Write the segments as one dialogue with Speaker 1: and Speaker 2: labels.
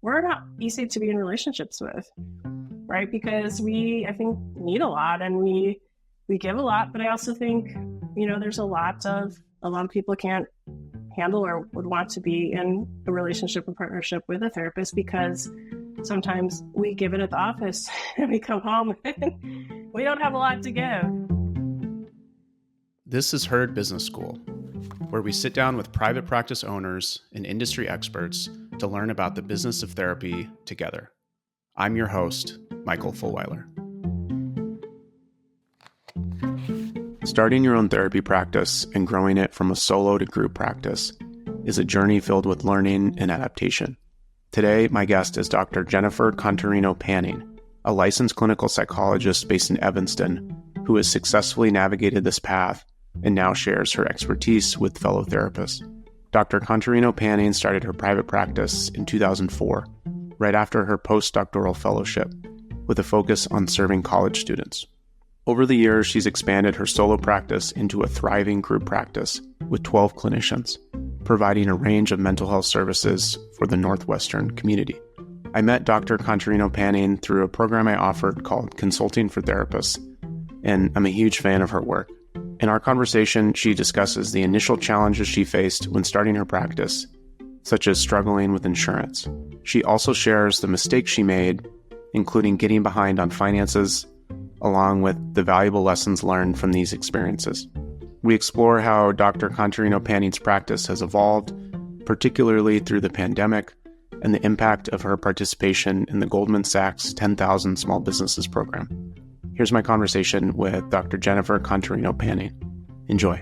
Speaker 1: we're not easy to be in relationships with, right? Because I think, need a lot and we give a lot, but I also think, there's a lot of people can't handle or would want to be in a relationship or partnership with a therapist because sometimes we give it at the office and we come home and we don't have a lot to give.
Speaker 2: This is Heard Business School, where we sit down with private practice owners and industry experts to learn about the business of therapy together. I'm your host, Michael Fulweiler. Starting your own therapy practice and growing it from a solo to group practice is a journey filled with learning and adaptation. Today, my guest is Dr. Jennifer Contarino Panning, a licensed clinical psychologist based in Evanston, who has successfully navigated this path and now shares her expertise with fellow therapists. Dr. Contarino Panning started her private practice in 2004, right after her postdoctoral fellowship, with a focus on serving college students. Over the years, she's expanded her solo practice into a thriving group practice with 12 clinicians, providing a range of mental health services for the Northwestern community. I met Dr. Contarino Panning through a program I offered called Consulting for Therapists, and I'm a huge fan of her work. In our conversation, she discusses the initial challenges she faced when starting her practice, such as struggling with insurance. She also shares the mistakes she made, including getting behind on finances, along with the valuable lessons learned from these experiences. We explore how Dr. Contarino Panning's practice has evolved, particularly through the pandemic, and the impact of her participation in the Goldman Sachs 10,000 Small Businesses program. Here's my conversation with Dr. Jennifer Contarino Panning. Enjoy.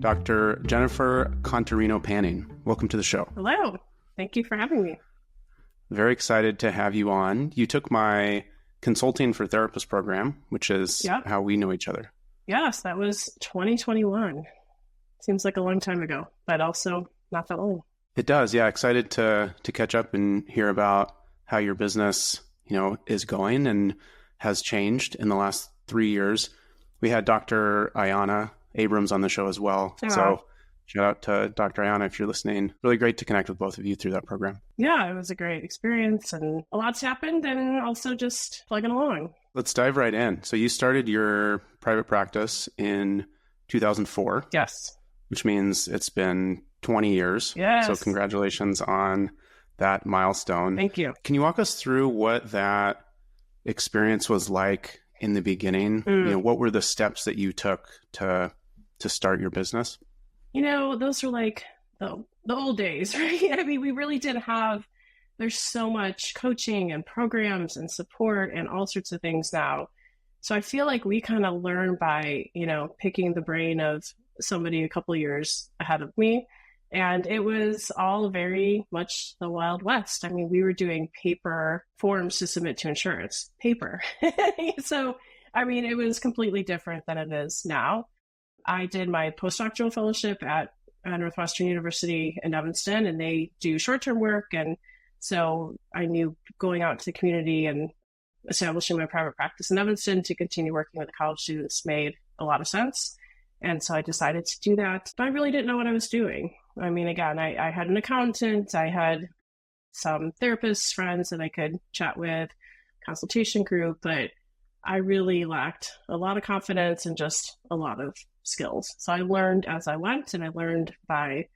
Speaker 2: Dr. Jennifer Contarino Panning, welcome to the show.
Speaker 1: Hello. Thank you for having me.
Speaker 2: Very excited to have you on. You took my Consulting for Therapists program, which is how we know each other.
Speaker 1: Yes, that was 2021. Seems like a long time ago, but also not that long.
Speaker 2: It does, yeah. Excited to catch up and hear about how your business, is going and has changed in the last 3 years. We had Dr. Ayanna Abrams on the show as well.
Speaker 1: Yeah.
Speaker 2: So shout out to Dr. Ayanna if you're listening. Really great to connect with both of you through that program.
Speaker 1: Yeah, it was a great experience and a lot's happened and also just plugging along.
Speaker 2: Let's dive right in. So you started your private practice in 2004.
Speaker 1: Yes.
Speaker 2: Which means it's been 20 years.
Speaker 1: Yes.
Speaker 2: So congratulations on that milestone.
Speaker 1: Thank you.
Speaker 2: Can you walk us through what that experience was like in the beginning? What were the steps that you took to start your business?
Speaker 1: Those are like the old days, right? I mean, we really did there's so much coaching and programs and support and all sorts of things now. So I feel like we kind of learn by, picking the brain of somebody a couple of years ahead of me. And it was all very much the Wild West. I mean, we were doing paper forms to submit to insurance, paper. So, I mean, it was completely different than it is now. I did my postdoctoral fellowship at Northwestern University in Evanston, and they do short-term work. And so I knew going out to the community and establishing my private practice in Evanston to continue working with the college students made a lot of sense. And so I decided to do that. But I really didn't know what I was doing. I mean, again, I had an accountant, I had some therapists, friends that I could chat with, consultation group, but I really lacked a lot of confidence and just a lot of skills. So I learned as I went, and I learned by,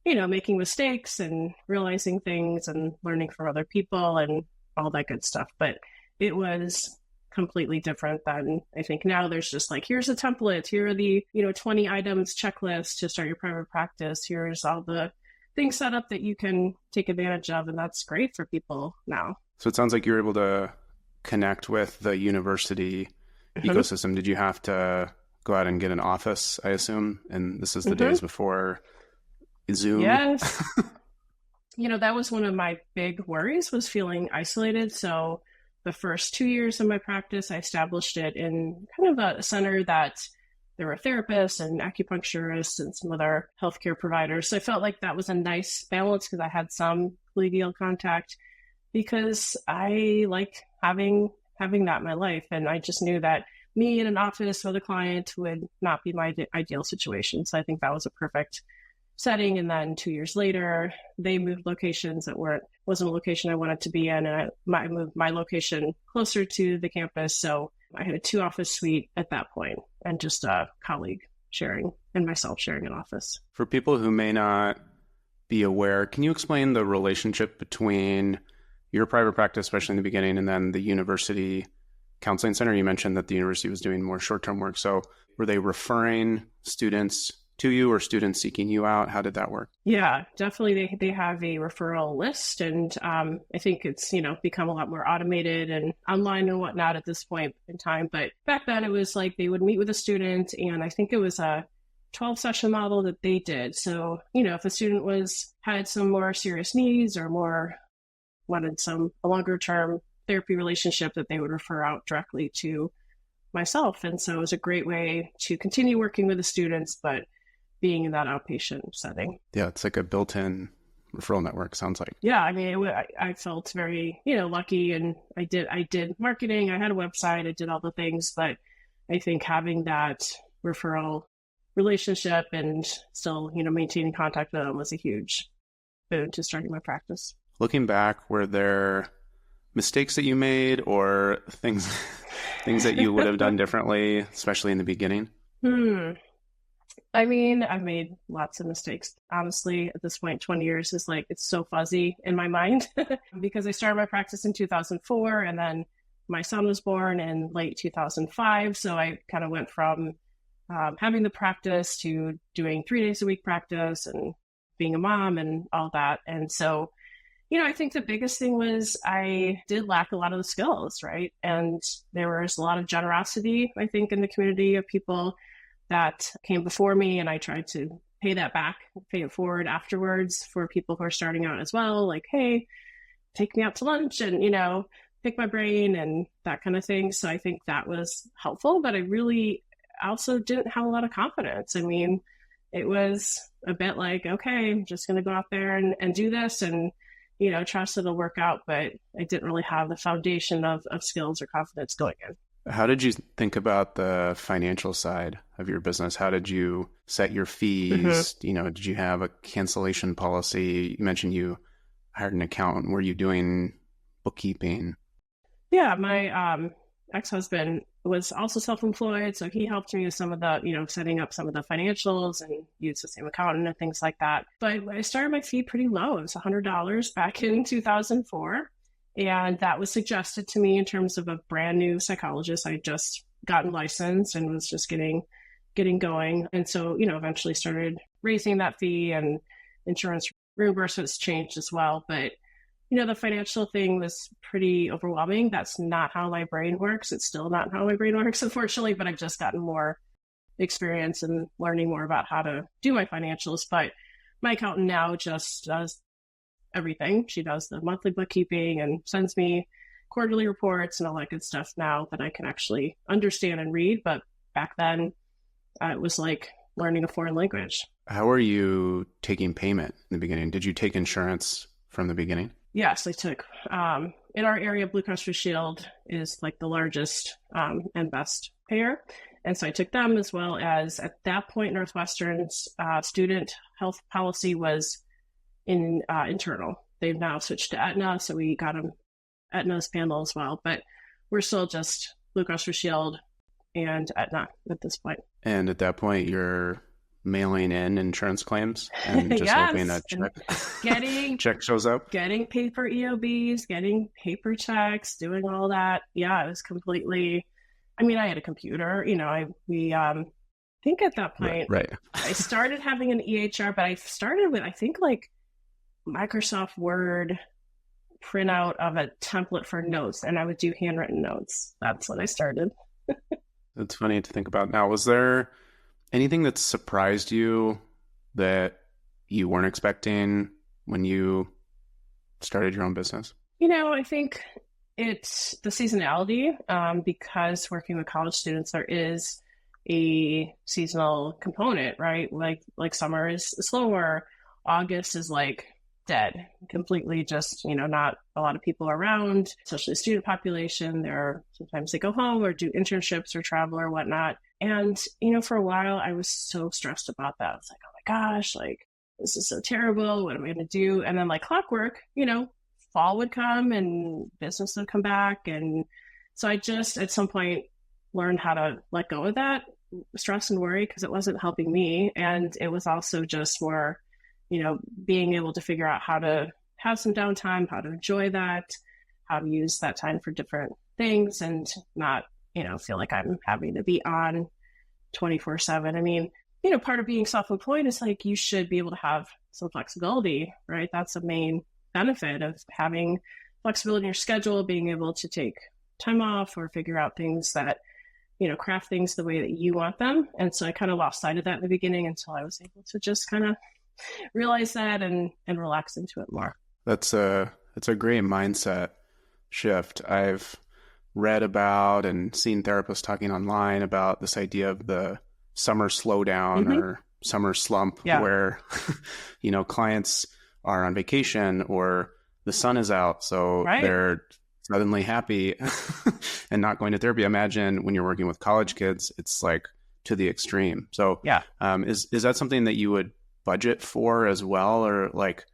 Speaker 1: making mistakes and realizing things and learning from other people and all that good stuff. But it was completely different than I think now. There's just like, here's a template, here are the 20 items checklist to start your private practice, here's all the things set up that you can take advantage of, and that's great for people now.
Speaker 2: So it sounds like you were able to connect with the university ecosystem. Did you have to go out and get an office, I assume? And this is the days before Zoom.
Speaker 1: Yes. That was one of my big worries, was feeling isolated. So the first 2 years of my practice, I established it in kind of a center that there were therapists and acupuncturists and some other healthcare providers. So I felt like that was a nice balance because I had some collegial contact, because I like having that in my life. And I just knew that me in an office with a client would not be my ideal situation. So I think that was a perfect setting. And then 2 years later, they moved locations that wasn't a location I wanted to be in. And I moved my location closer to the campus. So I had a 2-office suite at that point and just a colleague sharing and myself sharing an office.
Speaker 2: For people who may not be aware, can you explain the relationship between your private practice, especially in the beginning, and then the university counseling center? You mentioned that the university was doing more short-term work. So were they referring students to you or students seeking you out? How did that work?
Speaker 1: Yeah, definitely. They have a referral list, and I think it's, become a lot more automated and online and whatnot at this point in time. But back then it was like they would meet with a student, and I think it was a 12-session model that they did. So, if a student had some more serious needs or wanted a longer term therapy relationship, that they would refer out directly to myself. And so it was a great way to continue working with the students, but being in that outpatient setting.
Speaker 2: Yeah, it's like a built-in referral network, sounds like.
Speaker 1: Yeah, I mean, I felt very, lucky, and I did marketing, I had a website, I did all the things, but I think having that referral relationship and still, maintaining contact with them was a huge boon to starting my practice.
Speaker 2: Looking back, were there mistakes that you made or things that you would have done differently, especially in the beginning?
Speaker 1: I mean, I've made lots of mistakes. Honestly, at this point, 20 years is it's so fuzzy in my mind because I started my practice in 2004, and then my son was born in late 2005. So I kind of went from having the practice to doing 3 days a week practice and being a mom and all that. And so, I think the biggest thing was I did lack a lot of the skills, right? And there was a lot of generosity, I think, in the community of people that came before me, and I tried to pay that back, pay it forward afterwards for people who are starting out as well. Like, hey, take me out to lunch and, pick my brain and that kind of thing. So I think that was helpful, but I really also didn't have a lot of confidence. I mean, it was a bit like, okay, I'm just going to go out there and do this and, trust it'll work out. But I didn't really have the foundation of skills or confidence going in.
Speaker 2: How did you think about the financial side of your business? How did you set your fees? Did you have a cancellation policy? You mentioned you hired an accountant. Were you doing bookkeeping?
Speaker 1: Yeah, my ex-husband was also self-employed, so he helped me with some of the, setting up some of the financials and used the same accountant and things like that. But I started my fee pretty low. It was $100 back in 2004. And that was suggested to me in terms of a brand new psychologist. I had just gotten licensed and was just getting going. And so, eventually started raising that fee, and insurance reimbursements changed as well. But, the financial thing was pretty overwhelming. That's not how my brain works. It's still not how my brain works, unfortunately, but I've just gotten more experience and learning more about how to do my financials. But my accountant now just does everything. She does the monthly bookkeeping and sends me quarterly reports and all that good stuff now that I can actually understand and read. But back then, it was like learning a foreign language.
Speaker 2: How are you taking payment in the beginning? Did you take insurance from the beginning?
Speaker 1: Yes, I took. In our area, Blue Cross Blue Shield is like the largest and best payer. And so I took them, as well as at that point, Northwestern's student health policy was internal. They've now switched to Aetna, so we got them Aetna's panel as well. But we're still just Blue Cross Blue Shield and Aetna at this point.
Speaker 2: And at that point, you're mailing in insurance claims and just hoping that check shows up?
Speaker 1: Getting paper EOBs, getting paper checks, doing all that. Yeah, it was completely... I mean, I had a computer, I think at that point,
Speaker 2: right.
Speaker 1: I started having an EHR, but I started with, I think, like Microsoft Word printout of a template for notes, and I would do handwritten notes. That's when I started.
Speaker 2: It's funny to think about now. Was there anything that surprised you that you weren't expecting when you started your own business?
Speaker 1: I think it's the seasonality, because working with college students, there is a seasonal component, right? Like summer is slower. August is like dead, completely just, not a lot of people around, especially the student population. Sometimes they go home or do internships or travel or whatnot. And, for a while I was so stressed about that. I was like, oh my gosh, like this is so terrible. What am I going to do? And then like clockwork, fall would come and business would come back. And so I just at some point learned how to let go of that stress and worry because it wasn't helping me. And it was also just more, being able to figure out how to have some downtime, how to enjoy that, how to use that time for different things and not, feel like I'm having to be on 24/7. I mean, part of being self-employed is like you should be able to have some flexibility, right? That's a main benefit of having flexibility in your schedule, being able to take time off or figure out things that, craft things the way that you want them. And so I kind of lost sight of that in the beginning until I was able to just kind of realize that and relax into it more.
Speaker 2: That's a great mindset shift. I've read about and seen therapists talking online about this idea of the summer slowdown or summer slump where, clients are on vacation or the sun is out. So they're suddenly happy and not going to therapy. Imagine when you're working with college kids, it's like to the extreme. So is that something that you would budget for as well? Or like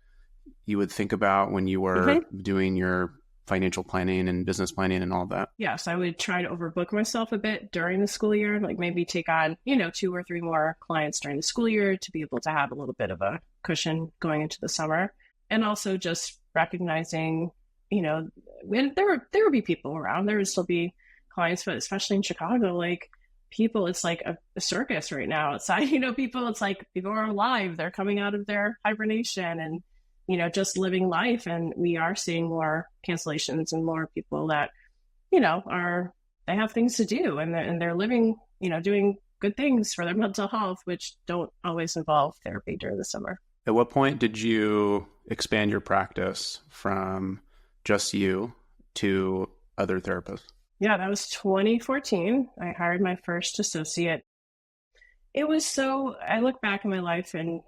Speaker 2: you would think about when you were doing your financial planning and business planning and all that?
Speaker 1: Yes, I would try to overbook myself a bit during the school year, like maybe take on, 2 or 3 more clients during the school year to be able to have a little bit of a cushion going into the summer. And also just recognizing, when there would be people around, there would still be clients, but especially in Chicago, like people, it's like a circus right now outside, people, it's like people are alive, they're coming out of their hibernation and just living life. And we are seeing more cancellations and more people that, they have things to do and they're living, doing good things for their mental health, which don't always involve therapy during the summer.
Speaker 2: At what point did you expand your practice from just you to other therapists?
Speaker 1: Yeah, that was 2014. I hired my first associate. It was I look back in my life and,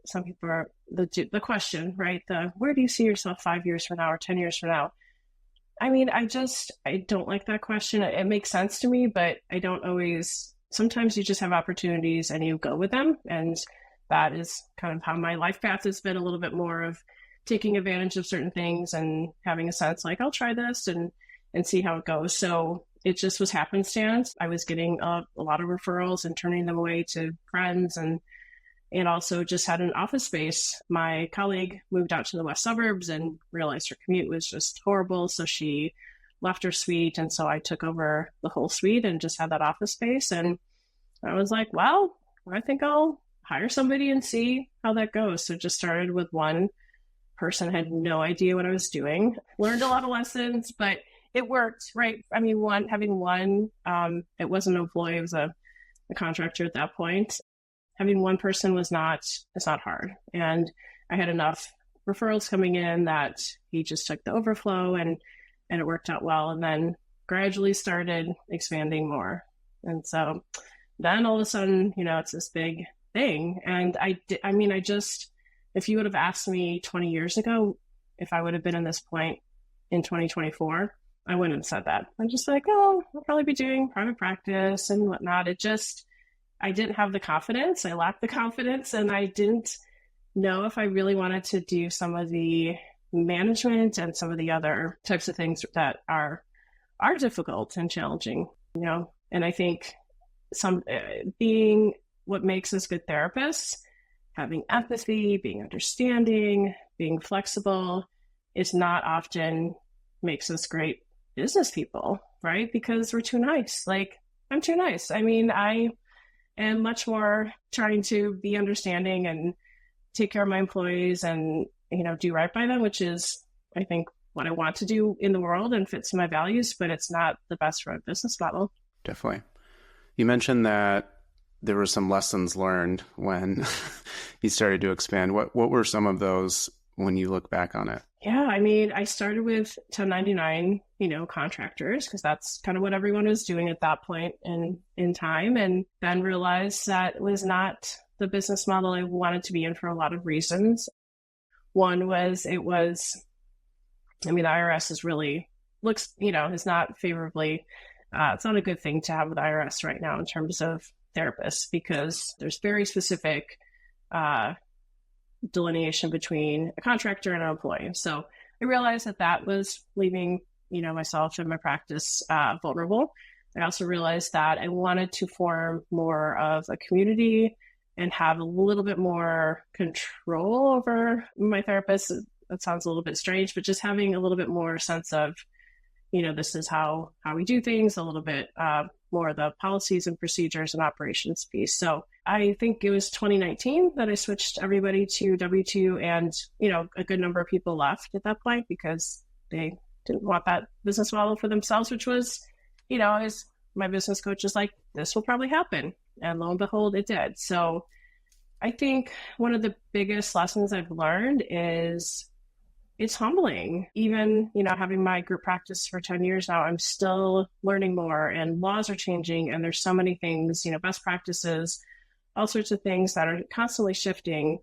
Speaker 1: some people are the question, right? Where do you see yourself 5 years from now or 10 years from now? I mean, I don't like that question. It makes sense to me, but I don't always, sometimes you just have opportunities and you go with them. And that is kind of how my life path has been, a little bit more of taking advantage of certain things and having a sense like, I'll try this and see how it goes. So it just was happenstance. I was getting a lot of referrals and turning them away to friends and also just had an office space. My colleague moved out to the west suburbs and realized her commute was just horrible. So she left her suite. And so I took over the whole suite and just had that office space. And I was like, well, I think I'll hire somebody and see how that goes. So just started with one person, had no idea what I was doing, learned a lot of lessons, but it worked, right? I mean, having one, it wasn't an employee, it was a contractor at that point. Having one person it's not hard. And I had enough referrals coming in that he just took the overflow and it worked out well. And then gradually started expanding more. And so then all of a sudden, it's this big thing. And if you would have asked me 20 years ago, if I would have been in this point in 2024, I wouldn't have said that. I'm just like, oh, I'll probably be doing private practice and whatnot. I didn't have the confidence. I lacked the confidence and I didn't know if I really wanted to do some of the management and some of the other types of things that are difficult and challenging, and I think being what makes us good therapists, having empathy, being understanding, being flexible is not often makes us great business people, right? Because we're too nice. Like, I'm too nice. I mean, I am much more trying to be understanding and take care of my employees and, do right by them, which is, I think, what I want to do in the world and fits my values, but it's not the best for a business model.
Speaker 2: Definitely. You mentioned that there were some lessons learned when you started to expand. What were some of those when you look back on it?
Speaker 1: Yeah, I mean, I started with 1099, contractors, because that's kind of what everyone was doing at that point in time, and then realized that was not the business model I wanted to be in for a lot of reasons. One was the IRS is not favorably, it's not a good thing to have with the IRS right now in terms of therapists, because there's very specific delineation between a contractor and an employee. So I realized that that was leaving, myself and my practice vulnerable. I also realized that I wanted to form more of a community and have a little bit more control over my therapist. That sounds a little bit strange, but just having a little bit more sense of, this is how we do things, a little bit more of the policies and procedures and operations piece. So I think it was 2019 that I switched everybody to W-2, and, a good number of people left at that point because they didn't want that business model for themselves, which was, as my business coach is like, this will probably happen. And lo and behold, it did. So I think one of the biggest lessons I've learned is it's humbling. Even, having my group practice for 10 years now, I'm still learning more, and laws are changing, and there's so many things, best practices, all sorts of things that are constantly shifting.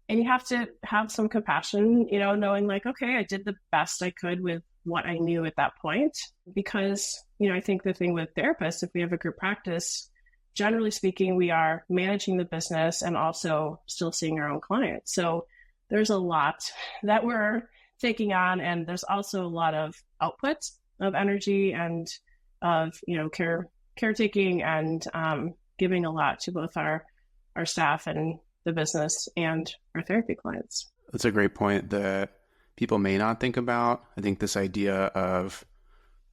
Speaker 1: And you have to have some compassion, knowing like, okay, I did the best I could with what I knew at that point. Because, I think the thing with therapists, if we have a group practice, generally speaking, we are managing the business and also still seeing our own clients. So there's a lot that we're taking on, and there's also a lot of output of energy and of, caretaking and giving a lot to both our staff and the business and our therapy clients.
Speaker 2: That's a great point that people may not think about. I think this idea of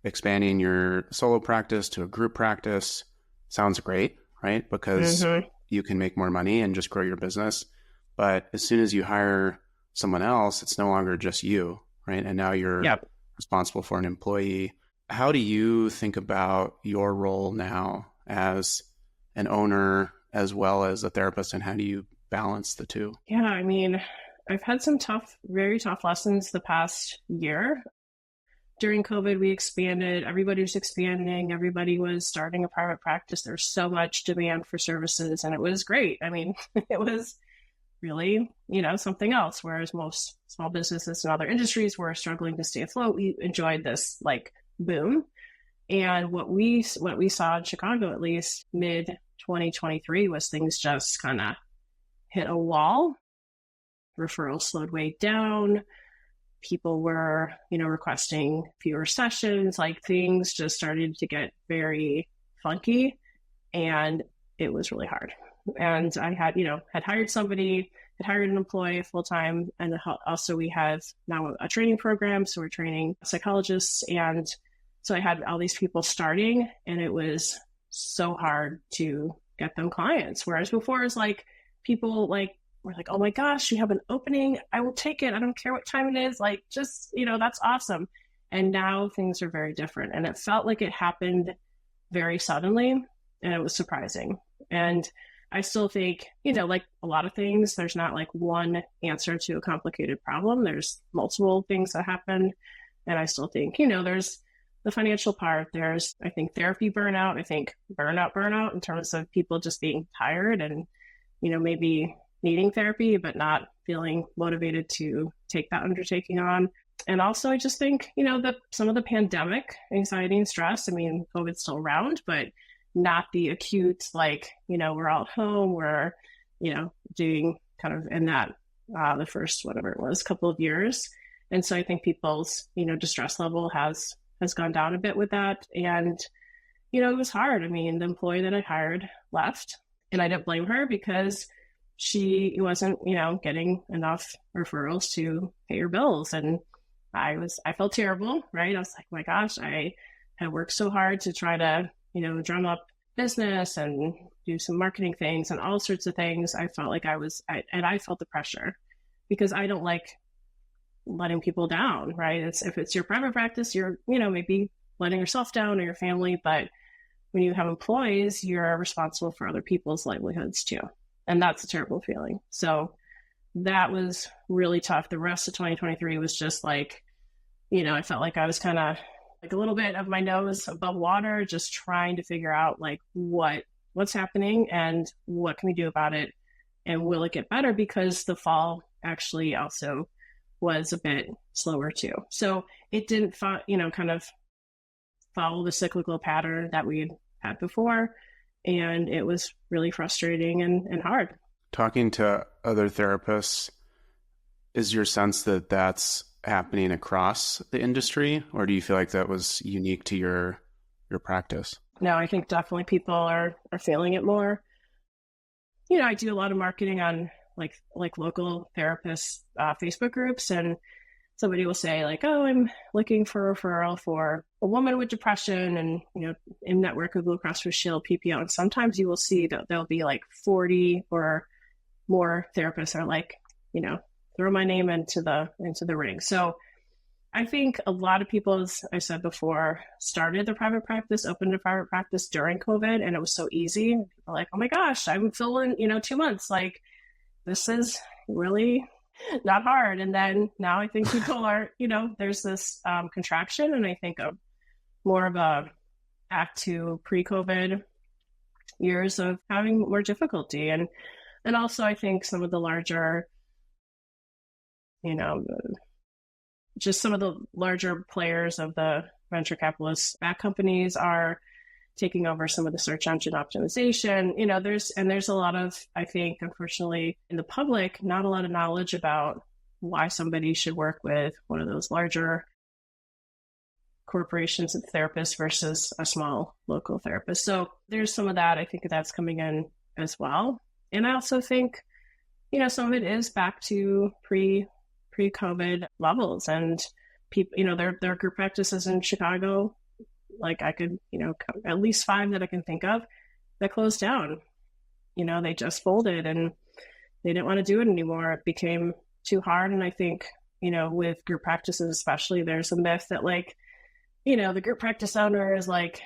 Speaker 2: expanding your solo practice to a group practice sounds great, right? Because you can make more money and just grow your business. But as soon as you hire someone else, it's no longer just you, right? And now you're responsible for an employee. How do you think about your role now as an owner as well as a therapist, and how do you balance the two?
Speaker 1: Yeah, I mean, I've had some very tough lessons the past year. During COVID, we expanded. Everybody was expanding. Everybody was starting a private practice. There's so much demand for services, and it was great. I mean, it was really, something else. Whereas most small businesses and other industries were struggling to stay afloat, we enjoyed this like boom. And what we saw in Chicago, at least mid 2023, was things just kind of hit a wall. Referrals slowed way down. People were, requesting fewer sessions, like things just started to get very funky, and it was really hard. And I had hired somebody, had hired an employee full time. And also we have now a training program. So we're training psychologists. And so I had all these people starting, and it was so hard to get them clients. Whereas before it's like people were like, oh my gosh, you have an opening. I will take it. I don't care what time it is. Like, just, that's awesome. And now things are very different. And it felt like it happened very suddenly, and it was surprising. And I still think, like a lot of things, there's not like one answer to a complicated problem. There's multiple things that happen. And I still think, there's the financial part. There's, I think, therapy burnout. I think burnout in terms of people just being tired and, maybe needing therapy, but not feeling motivated to take that undertaking on. And also, I just think, some of the pandemic anxiety and stress, I mean, COVID's still around, but not the acute, like, we're all at home, we're, doing kind of in that, the first, whatever it was, couple of years. And so I think people's, distress level has gone down a bit with that. And, it was hard. I mean, the employee that I hired left, and I didn't blame her because she wasn't, getting enough referrals to pay her bills. And I felt terrible, right? I was like, my gosh, I had worked so hard to try to, drum up business and do some marketing things and all sorts of things. I felt like I felt the pressure because I don't like letting people down, right? If it's your private practice, you're, maybe letting yourself down or your family, but when you have employees, you're responsible for other people's livelihoods too. And that's a terrible feeling. So that was really tough. The rest of 2023 was just like, I felt like I was kind of like a little bit of my nose above water, just trying to figure out like what's happening and what can we do about it, and will it get better? Because the fall actually also was a bit slower too. So it didn't, kind of follow the cyclical pattern that we had before. And it was really frustrating and hard.
Speaker 2: Talking to other therapists, Is your sense that that's happening across the industry, or do you feel like that was unique to your practice?
Speaker 1: No, I think definitely people are feeling it more. I do a lot of marketing on like local therapists Facebook groups, and somebody will say like, "Oh, I'm looking for a referral for a woman with depression," and in network with Blue Cross Blue Shield, PPO. And sometimes you will see that there'll be like 40 or more therapists are like, throw my name into the ring. So I think a lot of people, as I said before, started their private practice, opened a private practice during COVID, and it was so easy. People are like, "Oh my gosh, I'm filling, 2 months. Like, this is really not hard." And then now I think people are, there's this contraction, and I think more of a back to pre-COVID years of having more difficulty. And also I think some of the larger, just some of the larger players of the venture capitalist back companies are taking over some of the search engine optimization. There's a lot of, I think, unfortunately, in the public, not a lot of knowledge about why somebody should work with one of those larger corporations and therapists versus a small local therapist. So there's some of that. I think that's coming in as well. And I also think, some of it is back to pre-COVID levels, and people, there are group practices in Chicago, like I could, at least 5 that I can think of, that closed down. They just folded and they didn't want to do it anymore. It became too hard. And I think, with group practices especially, there's a myth that the group practice owner is like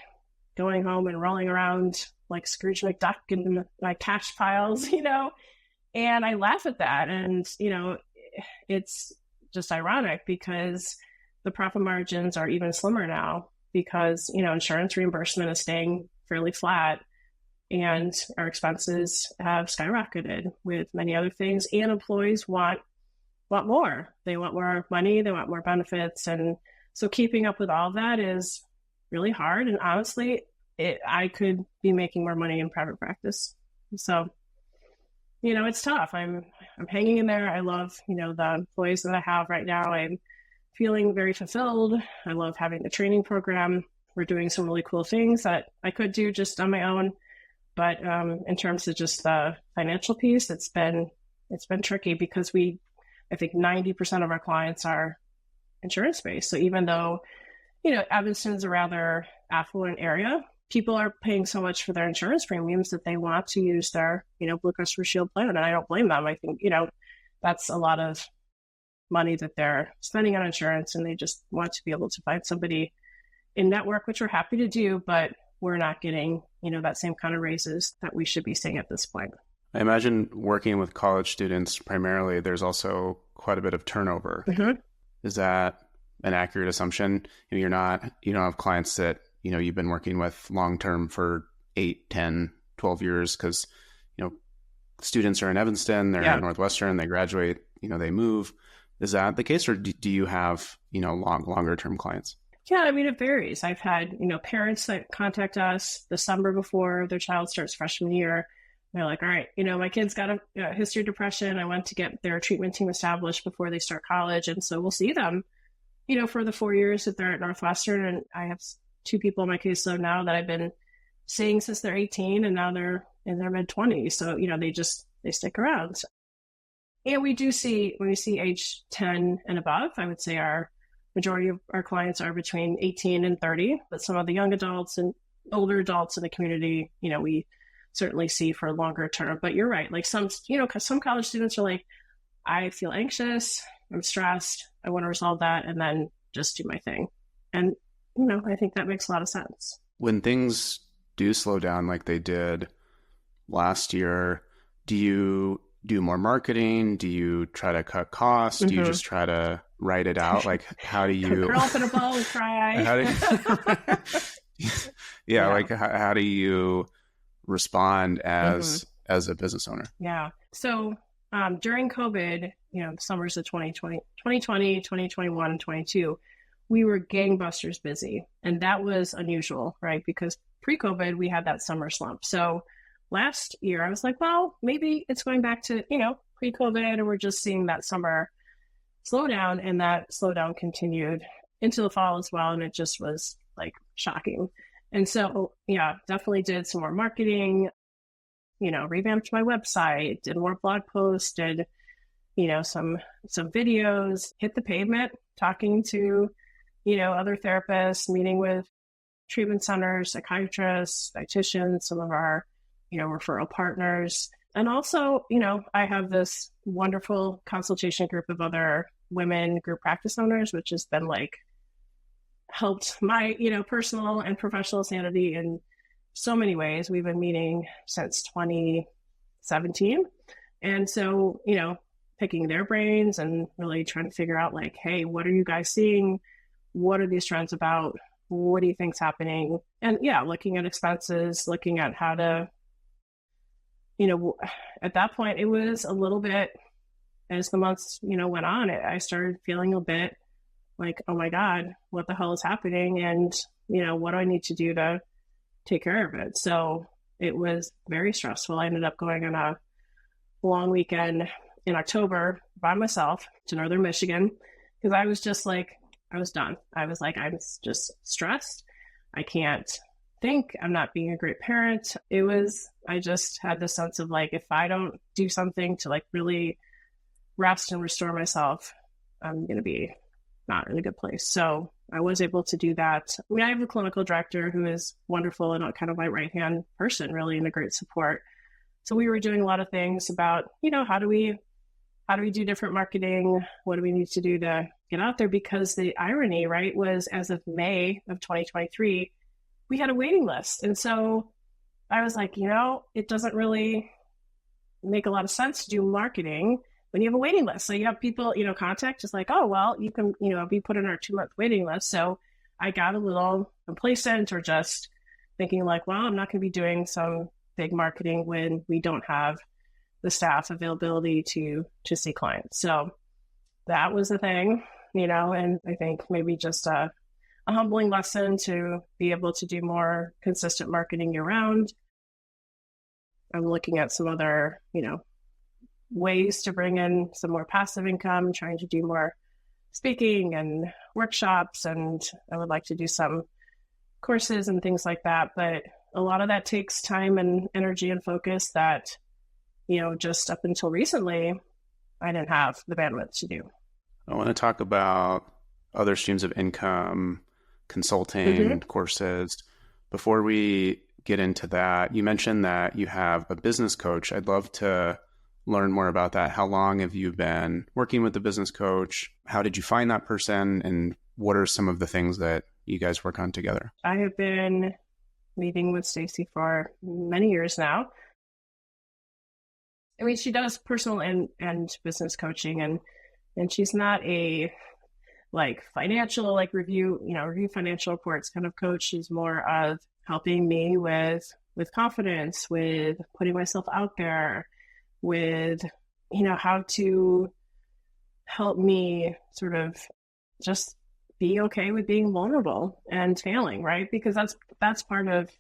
Speaker 1: going home and rolling around like Scrooge McDuck in my cash piles, and I laugh at that. And, it's just ironic because the profit margins are even slimmer now because, insurance reimbursement is staying fairly flat and our expenses have skyrocketed with many other things, and employees want more. They want more money, they want more benefits. And so keeping up with all of that is really hard. And honestly, I could be making more money in private practice. So, it's tough. I'm hanging in there. I love, the employees that I have right now. I'm feeling very fulfilled. I love having the training program. We're doing some really cool things that I could do just on my own. But in terms of just the financial piece, it's been tricky because I think 90% of our clients are insurance-based. So even though, Evanston is a rather affluent area, people are paying so much for their insurance premiums that they want to use their, Blue Cross Blue Shield plan. And I don't blame them. I think, that's a lot of money that they're spending on insurance, and they just want to be able to find somebody in network, which we're happy to do, but we're not getting, that same kind of raises that we should be seeing at this point.
Speaker 2: I imagine working with college students primarily, there's also quite a bit of turnover.
Speaker 1: Mm-hmm.
Speaker 2: Is that an accurate assumption? You don't have clients that, you've been working with long-term for 8, 10, 12 years because, students are in Evanston, they're at Northwestern, they graduate, they move. Is that the case, or do you have, longer-term clients?
Speaker 1: Yeah, I mean, it varies. I've had, parents that contact us the summer before their child starts freshman year. They're like, all right, my kid's got a history of depression. I want to get their treatment team established before they start college. And so we'll see them, for the 4 years that they're at Northwestern. And I have 2 people in my caseload now that I've been seeing since they're 18, and now they're in their mid-20s. So, they stick around. And we do see, when we see age 10 and above, I would say our majority of our clients are between 18 and 30, but some of the young adults and older adults in the community, we certainly see for longer term. But you're right. Like some college students are like, I feel anxious, I'm stressed, I want to resolve that, and then just do my thing. And, I think that makes a lot of sense.
Speaker 2: When things do slow down like they did last year, do you do more marketing? Do you try to cut costs? Do you just try to write it out? Like, how do you
Speaker 1: curl up in a ball and cry?
Speaker 2: How do you respond as a business owner?
Speaker 1: Yeah. So during COVID, the summers of 2020, 2021, and 22, we were gangbusters busy. And that was unusual, right? Because pre-COVID, we had that summer slump. So last year, I was like, well, maybe it's going back to, pre-COVID, and we're just seeing that summer slowdown, and that slowdown continued into the fall as well. And it just was like shocking. And so, yeah, definitely did some more marketing, revamped my website, did more blog posts, did, some videos, hit the pavement, talking to, other therapists, meeting with treatment centers, psychiatrists, dietitians, some of our, referral partners. And also, I have this wonderful consultation group of other women group practice owners, which has been like helped my, personal and professional sanity in so many ways. We've been meeting since 2017. And so, picking their brains and really trying to figure out like, hey, what are you guys seeing? What are these trends about? What do you think's happening? And yeah, looking at expenses, looking at how to, at that point, it was a little bit, as the months, went on, I started feeling a bit like, oh my God, what the hell is happening? And, what do I need to do to take care of it? So it was very stressful. I ended up going on a long weekend in October by myself to Northern Michigan because I was just like, I was done. I was like, I'm just stressed. I can't think. I'm not being a great parent. I just had this sense of like, if I don't do something to like really rest and restore myself, I'm going to be not in a good place. So I was able to do that. I mean, I have a clinical director who is wonderful and kind of my right-hand person, really, and a great support. So we were doing a lot of things about, how do we do different marketing? What do we need to do to get out there? Because the irony, right, was as of May of 2023, we had a waiting list. And so I was like, it doesn't really make a lot of sense to do marketing when you have a waiting list. So you have people, contact is like, oh, well, you can, be put in our 2-month waiting list. So I got a little complacent or just thinking like, well, I'm not going to be doing some big marketing when we don't have the staff availability to see clients. So that was the thing, and I think maybe just a humbling lesson to be able to do more consistent marketing year round. I'm looking at some other, ways to bring in some more passive income, trying to do more speaking and workshops. And I would like to do some courses and things like that. But a lot of that takes time and energy and focus that, just up until recently, I didn't have the bandwidth to do.
Speaker 2: I want to talk about other streams of income, consulting, courses. Before we get into that, you mentioned that you have a business coach. I'd love to learn more about that. How long have you been working with the business coach? How did you find that person? And what are some of the things that you guys work on together?
Speaker 1: I have been meeting with Stacy for many years now. I mean, she does personal and business coaching, and she's not a like financial, like review financial reports kind of coach. She's more of helping me with confidence, with putting myself out there, with, how to help me sort of just be okay with being vulnerable and failing, right? Because that's part of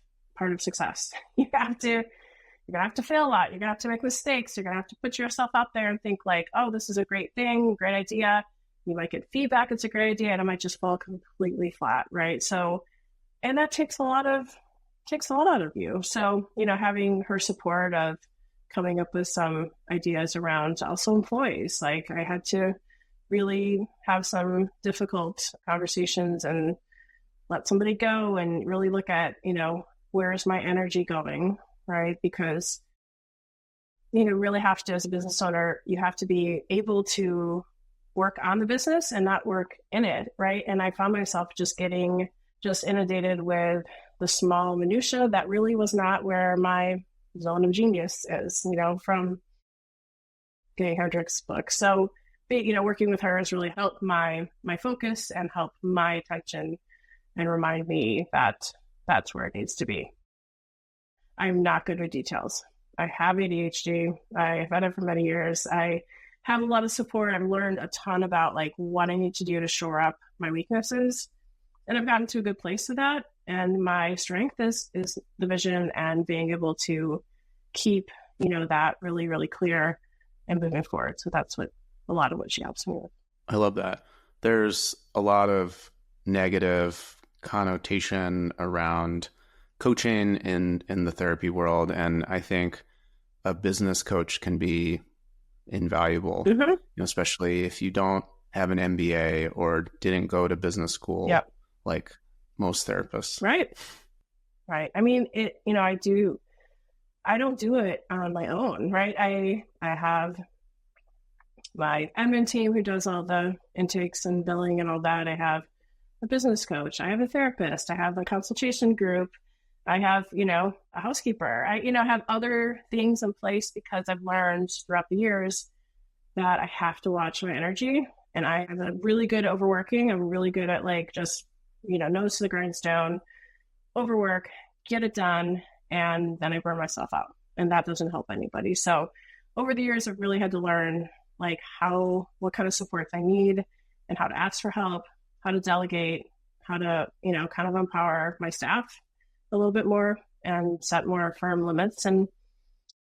Speaker 1: success. You're going to have to fail a lot. You're going to have to make mistakes. You're going to have to put yourself out there and think like, oh, this is a great thing, great idea. You might get feedback. It's a great idea. And it might just fall completely flat. Right. So, and that takes a lot out of you. So, having her support of coming up with some ideas around also employees, like I had to really have some difficult conversations and let somebody go and really look at, where's my energy going? Right? Because, really have to, as a business owner, you have to be able to work on the business and not work in it. Right. And I found myself just getting inundated with the small minutia that really was not where my zone of genius is, from Gay Hendricks' book. So, working with her has really helped my focus and helped my attention and remind me that that's where it needs to be. I'm not good with details. I have ADHD. I've had it for many years. I have a lot of support. I've learned a ton about like what I need to do to shore up my weaknesses. And I've gotten to a good place with that. And my strength is the vision and being able to keep, that really, really clear and moving forward. So that's a lot of what she helps me with.
Speaker 2: I love that. There's a lot of negative connotation around coaching in the therapy world, and I think a business coach can be invaluable,
Speaker 1: Mm-hmm.
Speaker 2: especially if you don't have an MBA or didn't go to business school
Speaker 1: Yep.
Speaker 2: like most therapists.
Speaker 1: Right. Right. I mean, I don't do it on my own, right? I have my admin team who does all the intakes and billing and all that. I have a business coach. I have a therapist. I have a consultation group. I have, a housekeeper. I, have other things in place because I've learned throughout the years that I have to watch my energy. And I'm really good at overworking. I'm really good at just, nose to the grindstone, overwork, get it done, and then I burn myself out. And that doesn't help anybody. So over the years, I've really had to learn what kind of supports I need and how to ask for help, how to delegate, how to, kind of empower my staff a little bit more and set more firm limits. And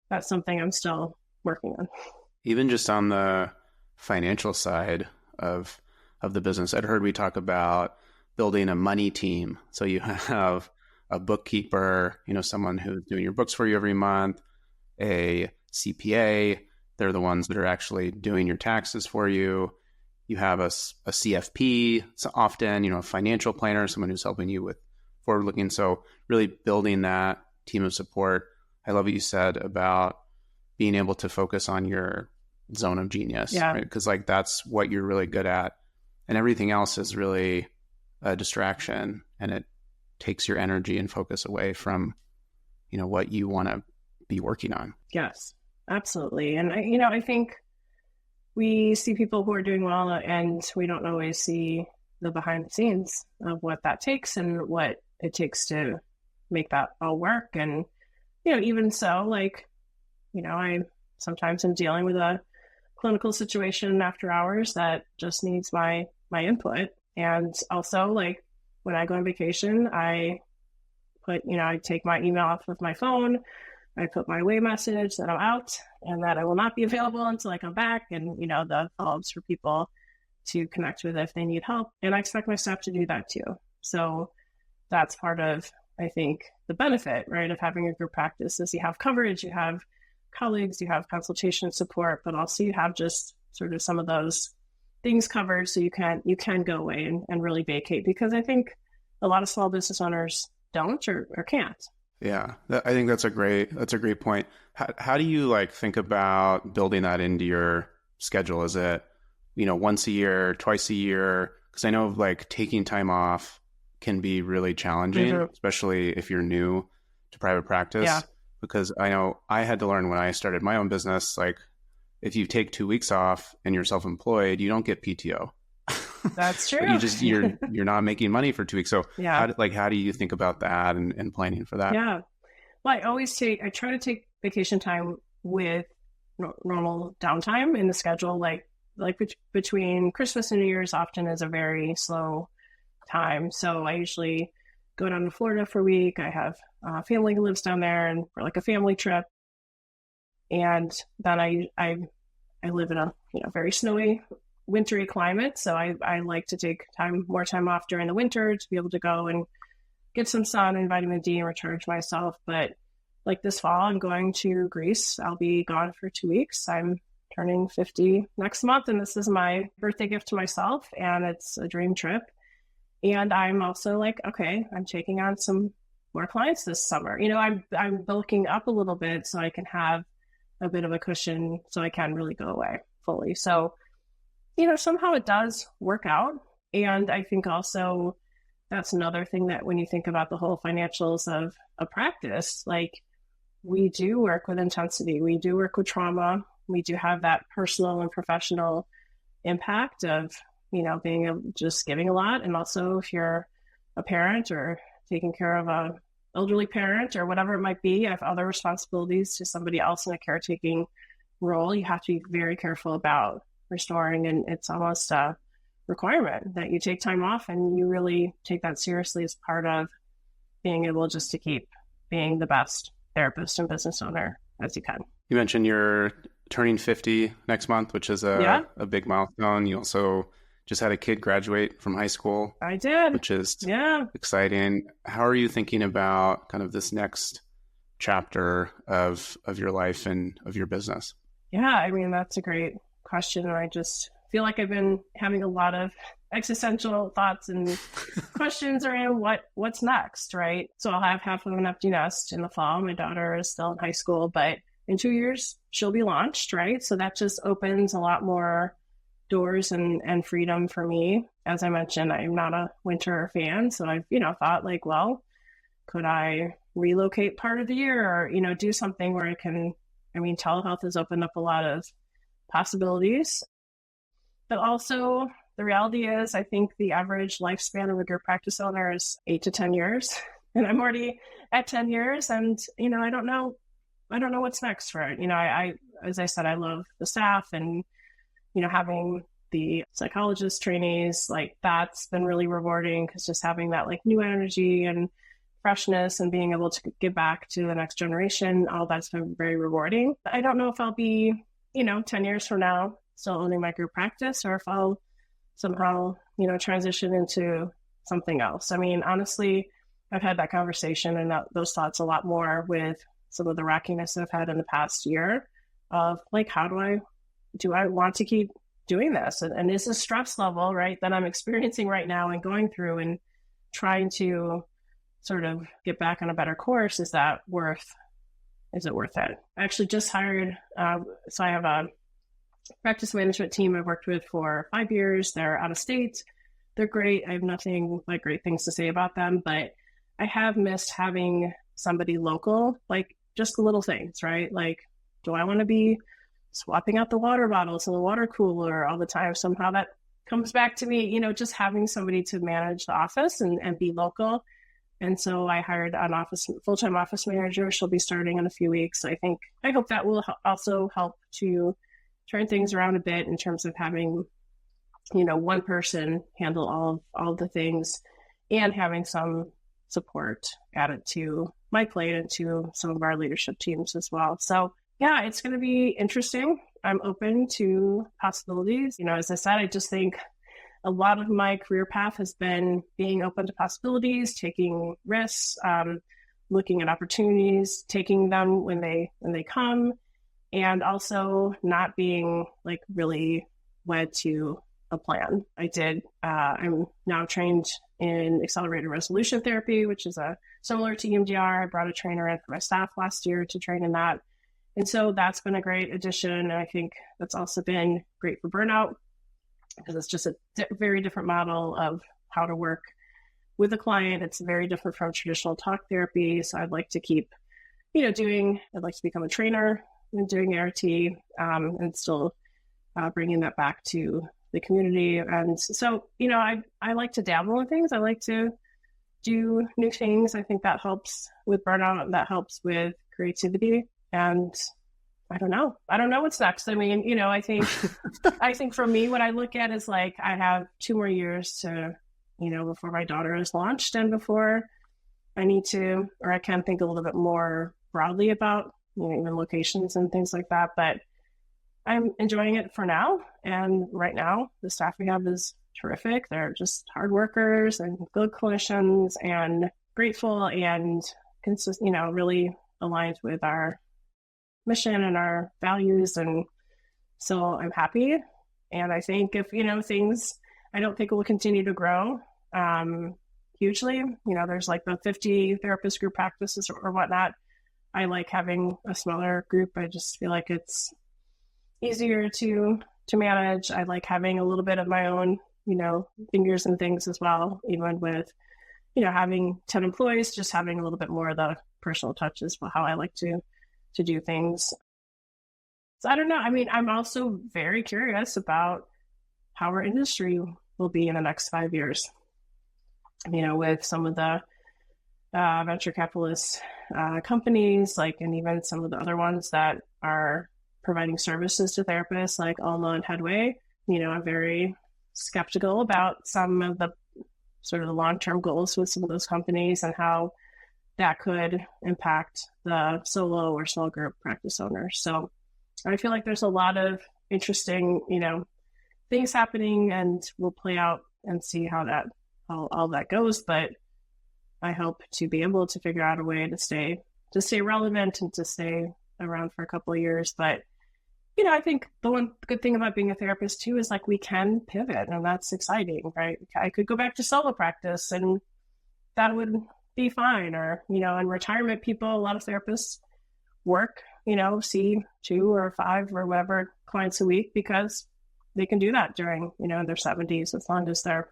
Speaker 1: that's something I'm still working on.
Speaker 2: Even just on the financial side of the business, I'd heard we talk about building a money team. So you have a bookkeeper, someone who's doing your books for you every month, a CPA, they're the ones that are actually doing your taxes for you. You have a CFP, so often, a financial planner, someone who's helping you with forward looking. So really building that team of support. I love what you said about being able to focus on your zone of genius, right? Because that's what you're really good at. And everything else is really a distraction, and it takes your energy and focus away from, what you want to be working on.
Speaker 1: Yes, absolutely. And I think we see people who are doing well, and we don't always see the behind the scenes of what that takes and what it takes to make that all work. And, even so, I sometimes am dealing with a clinical situation after hours that just needs my input. And also, when I go on vacation, I take my email off of my phone. I put my away message that I'm out and that I will not be available until I come back, and, the follow-ups for people to connect with if they need help. And I expect my staff to do that too. So that's part of, I think, the benefit, right, of having a group practice is you have coverage, you have colleagues, you have consultation support, but also you have just sort of some of those things covered so you can go away and really vacate, because I think a lot of small business owners don't or can't.
Speaker 2: Yeah, I think that's a great point. How do you think about building that into your schedule? Is it, once a year, twice a year? Because I know taking time off can be really challenging, especially if you're new to private practice.
Speaker 1: Yeah.
Speaker 2: Because I know I had to learn when I started my own business, if you take 2 weeks off and you're self-employed, you don't get PTO.
Speaker 1: That's true.
Speaker 2: you're not making money for 2 weeks. So
Speaker 1: yeah.
Speaker 2: How do you think about that and planning for that?
Speaker 1: Yeah. Well, I try to take vacation time with normal downtime in the schedule. Between Christmas and New Year's often is a very slow time. So I usually go down to Florida for a week. I have family who lives down there, and for a family trip. And then I live in a very snowy, wintry climate. So I like to take more time off during the winter to be able to go and get some sun and vitamin D and recharge myself. But this fall, I'm going to Greece. I'll be gone for 2 weeks. I'm turning 50 next month, and this is my birthday gift to myself, and it's a dream trip. And I'm also okay, I'm taking on some more clients this summer. I'm bulking up a little bit so I can have a bit of a cushion so I can really go away fully. So, somehow it does work out. And I think also that's another thing that when you think about the whole financials of a practice, we do work with intensity. We do work with trauma. We do have that personal and professional impact of, just giving a lot. And also if you're a parent or taking care of a elderly parent or whatever it might be, I have other responsibilities to somebody else in a caretaking role. You have to be very careful about restoring, and it's almost a requirement that you take time off and you really take that seriously as part of being able to keep being the best therapist and business owner as you can.
Speaker 2: You mentioned you're turning 50 next month, which is
Speaker 1: Yeah,
Speaker 2: a big milestone. You also just had a kid graduate from high school,
Speaker 1: I did.
Speaker 2: which is
Speaker 1: Yeah.
Speaker 2: exciting. How are you thinking about kind of this next chapter of your life and of your business?
Speaker 1: Yeah, I mean, that's a great question. And I just feel like I've been having a lot of existential thoughts and questions around what's next, right? So I'll have half of an empty nest in the fall. My daughter is still in high school, but in 2 years she'll be launched, right? So that just opens a lot more doors and freedom for me. As I mentioned, I'm not a winter fan, so I've thought like, well, could I relocate part of the year, or do something where I can. I mean, telehealth has opened up a lot of possibilities, but also the reality is, I think the average lifespan of a group practice owner is 8 to 10 years, and I'm already at 10 years, and I don't know what's next for it. I as I said, I love the staff, and having the psychologist trainees, like that's been really rewarding, because just having that like new energy and freshness and being able to give back to the next generation, all that's been very rewarding. I don't know if I'll be, 10 years from now still owning my group practice, or if I'll somehow, transition into something else. I mean, honestly, I've had that conversation and those thoughts a lot more with some of the rockiness I've had in the past year of like, how do I want to keep doing this? And is the stress level, right, that I'm experiencing right now and going through and trying to sort of get back on a better course, is it worth it? I actually just hired, so I have a practice management team I've worked with for 5 years. They're out of state. They're great. I have nothing like great things to say about them, but I have missed having somebody local, like just little things, right? Like, do I want to be swapping out the water bottles in the water cooler all the time? Somehow that comes back to me, just having somebody to manage the office and be local. And so I hired an full-time office manager. She'll be starting in a few weeks. I hope that will also help to turn things around a bit in terms of having, one person handle all the things, and having some support added to my plate and to some of our leadership teams as well. So yeah, it's going to be interesting. I'm open to possibilities. As I said, I just think a lot of my career path has been being open to possibilities, taking risks, looking at opportunities, taking them when they come, and also not being like really wed to a plan. I'm now trained in accelerated resolution therapy, which is similar to EMDR. I brought a trainer in for my staff last year to train in that. And so that's been a great addition. And I think that's also been great for burnout, because it's just a very different model of how to work with a client. It's very different from traditional talk therapy. So I'd like to keep, I'd like to become a trainer and doing ART, and still bringing that back to the community. And so, I like to dabble in things. I like to do new things. I think that helps with burnout, and that helps with creativity. And I don't know what's next. I mean, I think for me, what I look at is like, I have 2 more years to, before my daughter is launched, and before I need to, or I can think a little bit more broadly about, even locations and things like that. But I'm enjoying it for now. And right now, the staff we have is terrific. They're just hard workers and good clinicians and grateful and really aligned with our mission and our values. And so I'm happy. And I think if, things, I don't think will continue to grow hugely. There's like the 50 therapist group practices or whatnot. I like having a smaller group. I just feel like it's easier to manage. I like having a little bit of my own, fingers and things as well, even with, having 10 employees, just having a little bit more of the personal touches for how I like to do things. So I don't know. I mean, I'm also very curious about how our industry will be in the next 5 years, with some of the venture capitalist companies, and even some of the other ones that are providing services to therapists like Alma and Headway. I'm very skeptical about some of the sort of the long-term goals with some of those companies and how that could impact the solo or small group practice owners. So I feel like there's a lot of interesting, things happening, and we'll play out and see how all that goes. But I hope to be able to figure out a way to stay relevant and to stay around for a couple of years. But I think the one good thing about being a therapist too is like we can pivot, and that's exciting, right? I could go back to solo practice and that would be fine. Or, in retirement, people, a lot of therapists work, see 2 or 5 or whatever clients a week because they can do that during, their 70s, as long as they're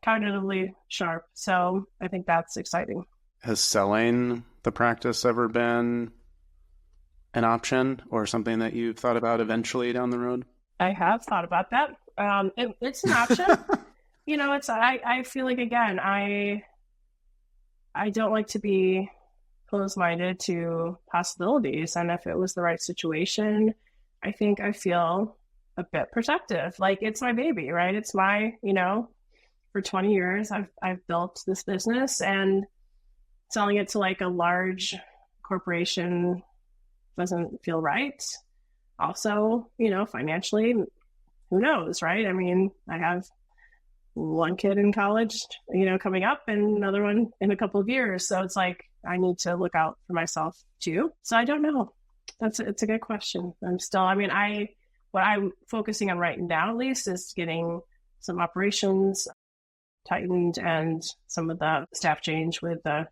Speaker 1: cognitively sharp. So I think that's exciting.
Speaker 2: Has selling the practice ever been an option or something that you've thought about eventually down the road?
Speaker 1: I have thought about that. It's an option. I feel like, again, I don't like to be closed-minded to possibilities. And if it was the right situation, I think I feel a bit protective. Like, it's my baby, right? It's my, for 20 years, I've built this business, and selling it to like a large corporation doesn't feel right. Also, financially, who knows, right? I mean, I have one kid in college, coming up, and another one in a couple of years. So it's like, I need to look out for myself too. So I don't know. It's a good question. What I'm focusing on right now, at least, is getting some operations tightened and some of the staff change with the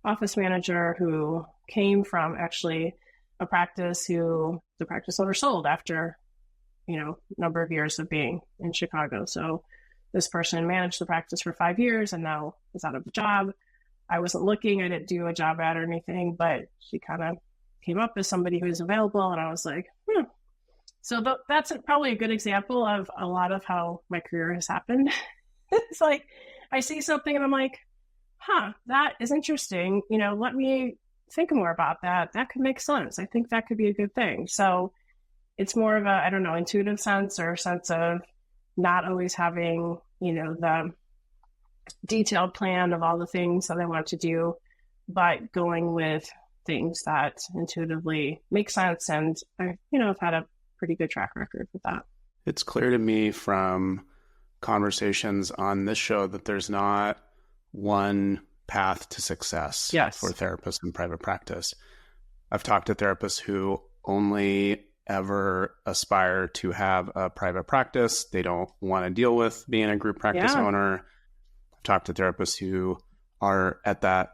Speaker 1: office manager who came from actually a practice who the practice owner sold after, number of years of being in Chicago. So this person managed the practice for 5 years and now is out of a job. I wasn't looking, I didn't do a job ad or anything, but she kind of came up as somebody who was available, and I was like, So that's probably a good example of a lot of how my career has happened. It's like, I see something and I'm like, that is interesting. Let me think more about that. That could make sense. I think that could be a good thing. So it's more of a, intuitive sense, or sense of not always having, the detailed plan of all the things that I want to do, but going with things that intuitively make sense. And I've had a pretty good track record with that.
Speaker 2: It's clear to me from conversations on this show that there's not one path to success for therapists in private practice. I've talked to therapists who only ever aspire to have a private practice. They don't want to deal with being a group practice owner. I've talked to therapists who are at that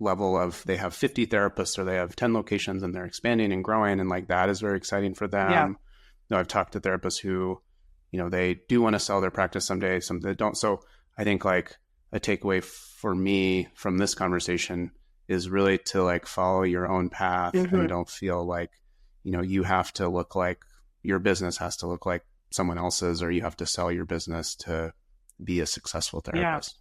Speaker 2: level of they have 50 therapists or they have 10 locations and they're expanding and growing, and that is very exciting for them. I've talked to therapists who, they do want to sell their practice someday, some that don't. So I think a takeaway for me from this conversation is really to follow your own path and don't feel like, you have to look like your business has to look like someone else's, or you have to sell your business to be a successful therapist.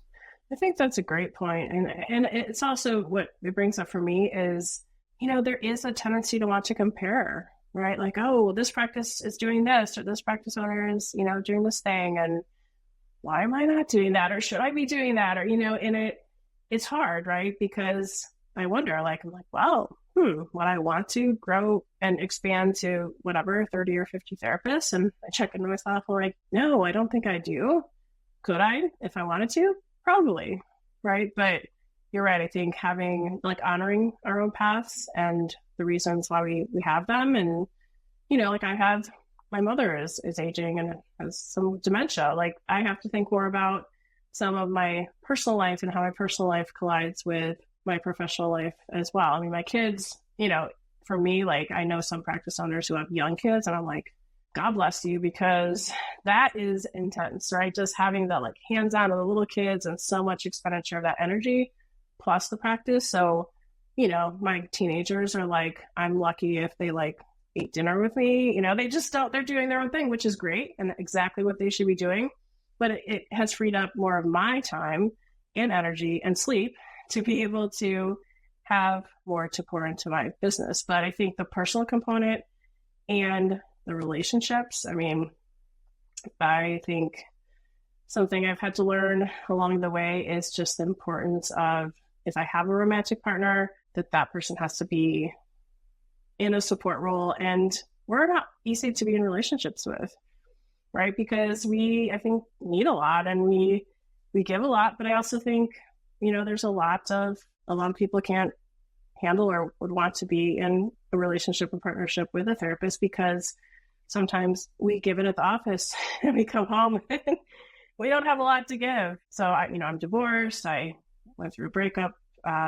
Speaker 1: I think that's a great point. And it's also what it brings up for me is, there is a tendency to want to compare, right? Like, oh, this practice is doing this, or this practice owner is, doing this thing. And why am I not doing that? Or should I be doing that? Or, and it's hard, right? Because I wonder, I'm like, well, would I want to grow and expand to whatever, 30 or 50 therapists? And I check into myself, I'm like, no, I don't think I do. Could I, if I wanted to? Probably, right? But you're right. I think having honoring our own paths and the reasons why we have them. And, I have, my mother is aging and has some dementia. I have to think more about some of my personal life and how my personal life collides with my professional life as well. I mean, my kids, for me, I know some practice owners who have young kids, and I'm like, God bless you, because that is intense, right? Just having the hands-on of the little kids and so much expenditure of that energy plus the practice. So, my teenagers are I'm lucky if they eat dinner with me. They just don't, they're doing their own thing, which is great and exactly what they should be doing. But it has freed up more of my time and energy and sleep to be able to have more to pour into my business. But I think the personal component and the relationships, I think something I've had to learn along the way is just the importance of, if I have a romantic partner, that person has to be in a support role and we're not easy to be in relationships with, right? Because I think, need a lot, and we give a lot, but I also think, there's a lot of people can't handle or would want to be in a relationship or partnership with a therapist, because sometimes we give it at the office and we come home and we don't have a lot to give. So I'm divorced. I went through a breakup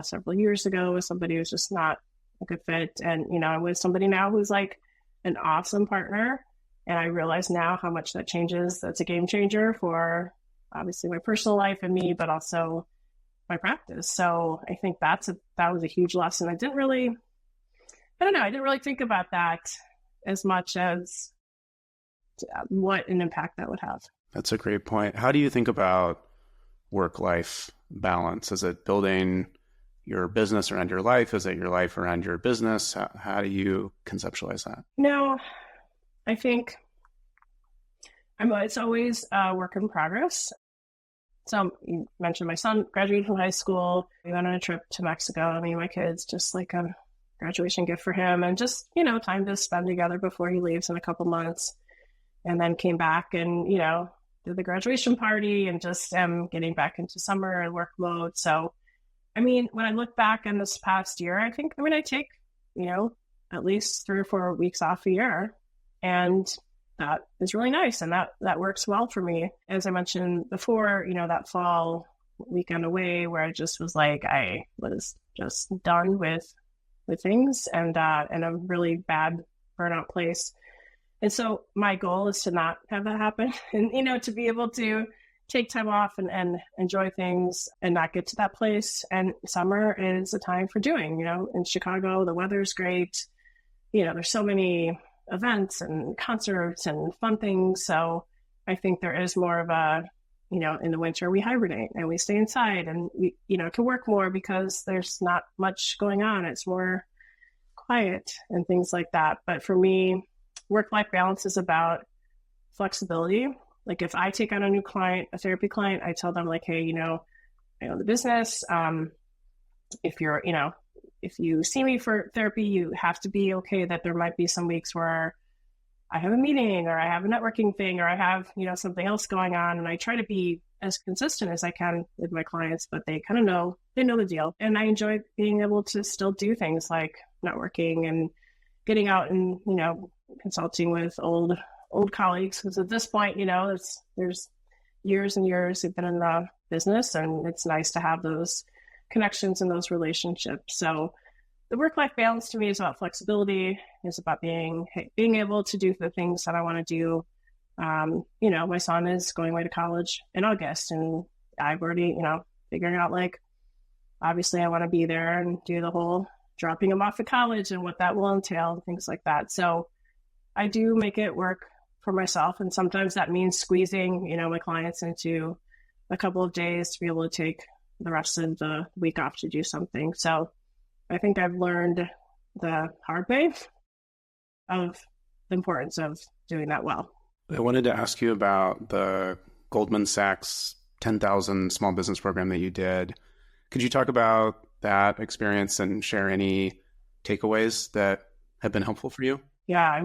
Speaker 1: several years ago with somebody who's just not a good fit. And, I'm with somebody now who's like an awesome partner. And I realize now how much that changes. That's a game changer for obviously my personal life and me, but also my practice. So I think that was a huge lesson. I didn't really think about that as much as what an impact that would have.
Speaker 2: That's a great point. How do you think about work-life balance? Is it building your business around your life? Is it your life around your business? How do you conceptualize that?
Speaker 1: No, I think it's always a work in progress. So you mentioned my son graduated from high school. We went on a trip to Mexico. My kids, just like a graduation gift for him, and just, time to spend together before he leaves in a couple months. And then came back and, did the graduation party, and just getting back into summer and work mode. So, when I look back in this past year, I think, I take, at least 3 or 4 weeks off a year. And that is really nice. And that works well for me. As I mentioned before, that fall weekend away where I just was like, I was just done with things and in a really bad burnout place. And so my goal is to not have that happen and, to be able to take time off and enjoy things and not get to that place. And summer is a time for doing, in Chicago, the weather's great. There's so many events and concerts and fun things. So I think there is more of a, in the winter we hibernate and we stay inside and we, can work more because there's not much going on. It's more quiet and things like that. But for me, work-life balance is about flexibility. Like if I take on a new client, a therapy client, I tell them like, hey, I own the business. If you see me for therapy, you have to be okay that there might be some weeks where I have a meeting or I have a networking thing or I have, something else going on. And I try to be as consistent as I can with my clients, but they kind of know the deal. And I enjoy being able to still do things like networking and getting out and, consulting with old colleagues. Because at this point, there's years and years we've been in the business, and it's nice to have those connections and those relationships. So the work-life balance to me is about flexibility, is about being able to do the things that I want to do. My son is going away to college in August, and I've already, figuring out like, obviously I want to be there and do the whole dropping him off at college and what that will entail and things like that. So I do make it work for myself. And sometimes that means squeezing, my clients into a couple of days to be able to take the rest of the week off to do something. So I think I've learned the hard way of the importance of doing that well.
Speaker 2: I wanted to ask you about the Goldman Sachs 10,000 small business program that you did. Could you talk about that experience and share any takeaways that have been helpful for you?
Speaker 1: Yeah,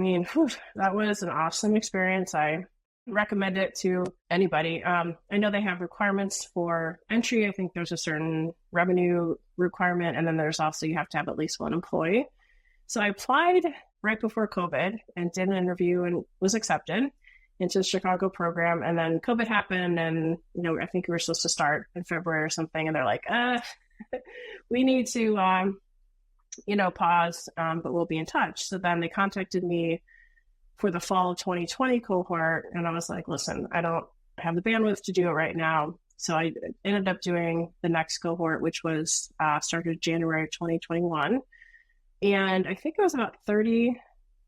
Speaker 1: that was an awesome experience. I recommend it to anybody. I know they have requirements for entry. I think there's a certain revenue requirement, and then there's also you have to have at least one employee. So I applied right before COVID and did an interview and was accepted into the Chicago program. And then COVID happened, and I think we were supposed to start in February or something, and they're like, we need to pause, but we'll be in touch. So then they contacted me for the fall of 2020 cohort. And I was like, listen, I don't have the bandwidth to do it right now. So I ended up doing the next cohort, which was started January 2021. And I think it was about 30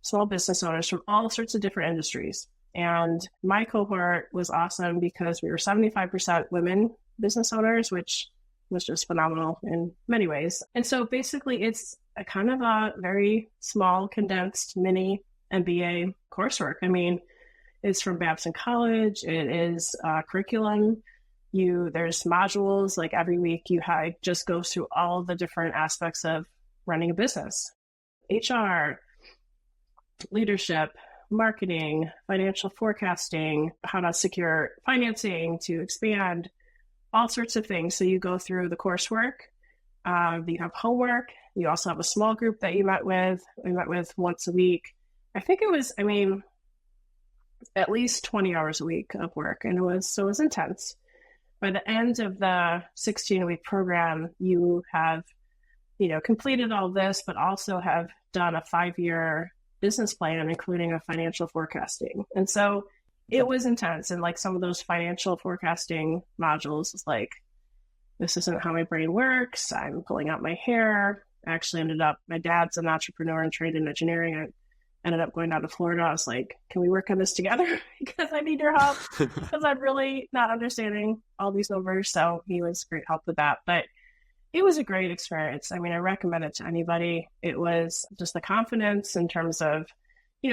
Speaker 1: small business owners from all sorts of different industries. And my cohort was awesome because we were 75% women business owners, which was just phenomenal in many ways. And so basically it's a kind of a very small, condensed mini MBA coursework. It's from Babson College. It is curriculum. There's modules, like every week just go through all the different aspects of running a business, HR, leadership, marketing, financial forecasting, how to secure financing to expand, all sorts of things. So you go through the coursework, you have homework, you also have a small group that you met with. We met with once a week. I think it was, at least 20 hours a week of work. And it was intense. By the end of the 16-week program, you have, completed all this, but also have done a 5-year business plan, including a financial forecasting. And so it was intense. And like some of those financial forecasting modules was like, this isn't how my brain works. I'm pulling out my hair. I actually my dad's an entrepreneur and trained in engineering. I ended up going down to Florida. I was like, can we work on this together? Because I need your help because I'm really not understanding all these numbers. So he was great help with that. But it was a great experience. I recommend it to anybody. It was just the confidence in terms of,